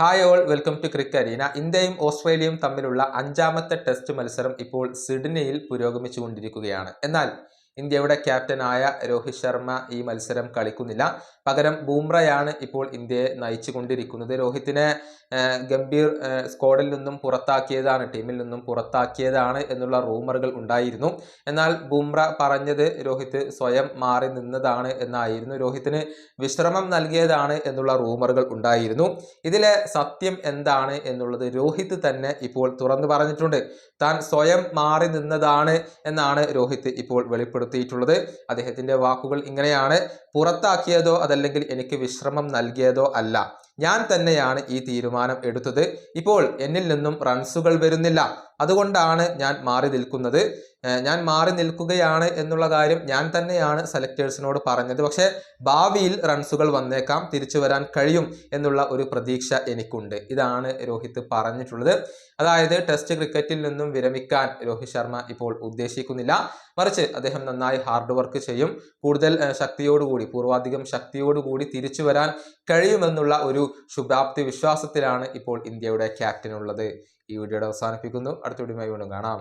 Hi all, welcome to cricket arena. ഇന്ത്യയും ഓസ്ട്രേലിയയും തമ്മിലുള്ള അഞ്ചാമത്തെ ടെസ്റ്റ് മത്സരം ഇപ്പോൾ സിഡ്നിയിൽ പുരോഗമിച്ചുകൊണ്ടിരിക്കുകയാണ്. എന്നാൽ ഇന്ത്യയുടെ ക്യാപ്റ്റനായ രോഹിത് ശർമ്മ ഈ മത്സരം കളിക്കുന്നില്ല. പകരം ബൂംറയാണ് ഇപ്പോൾ ഇന്ത്യയെ നയിച്ചു കൊണ്ടിരിക്കുന്നത്. രോഹിത്തിനെ ഗംഭീർ സ്ക്വാഡിൽ നിന്നും പുറത്താക്കിയതാണ്, ടീമിൽ നിന്നും പുറത്താക്കിയതാണ് എന്നുള്ള റൂമറുകൾ ഉണ്ടായിരുന്നു. എന്നാൽ ബൂംറ പറഞ്ഞത് രോഹിത് സ്വയം മാറി നിന്നതാണ് എന്നായിരുന്നു. രോഹിത്തിന് വിശ്രമം നൽകിയതാണ് എന്നുള്ള റൂമറുകൾ ഉണ്ടായിരുന്നു. ഇതിലെ സത്യം എന്താണ് എന്നുള്ളത് രോഹിത് തന്നെ ഇപ്പോൾ തുറന്നു പറഞ്ഞിട്ടുണ്ട്. താൻ സ്വയം മാറി നിന്നതാണ് എന്നാണ് രോഹിത് ഇപ്പോൾ വെളിപ്പെടുത്തിയിട്ടുള്ളത്. അദ്ദേഹത്തിന്റെ വാക്കുകൾ ഇങ്ങനെയാണ്: പുറത്താക്കിയതോ അതല്ലെങ്കിൽ എനിക്ക് വിശ്രമം നൽകിയതോ അല്ല, ഞാൻ തന്നെയാണ് ഈ തീരുമാനം എടുത്തത്. ഇപ്പോൾ എന്നിൽ നിന്നും റൺസുകൾ വരുന്നില്ല, അതുകൊണ്ടാണ് ഞാൻ മാറി നിൽക്കുന്നത്. ഞാൻ മാറി നിൽക്കുകയാണ് എന്നുള്ള കാര്യം ഞാൻ തന്നെയാണ് സെലക്ടേഴ്സിനോട് പറഞ്ഞത്. പക്ഷേ ഭാവിയിൽ റൺസുകൾ വന്നേക്കാം, തിരിച്ചു വരാൻ കഴിയും എന്നുള്ള ഒരു പ്രതീക്ഷ എനിക്കുണ്ട്. ഇതാണ് രോഹിത് പറഞ്ഞിട്ടുള്ളത്. അതായത് ടെസ്റ്റ് ക്രിക്കറ്റിൽ നിന്നും വിരമിക്കാൻ രോഹിത് ശർമ്മ ഇപ്പോൾ ഉദ്ദേശിക്കുന്നില്ല. മറിച്ച് അദ്ദേഹം നന്നായി ഹാർഡ് വർക്ക് ചെയ്യും. കൂടുതൽ ശക്തിയോടുകൂടി, പൂർവാധികം ശക്തിയോടുകൂടി തിരിച്ചു വരാൻ കഴിയുമെന്നുള്ള ഒരു ശുഭാപ്തി വിശ്വാസത്തിലാണ് ഇപ്പോൾ ഇന്ത്യയുടെ ക്യാപ്റ്റൻ ഉള്ളത്. ഈ വീഡിയോയുടെ അവസാനിപ്പിക്കുന്നു. അടുത്ത വീഡിയോയുമായി വീണ്ടും കാണാം.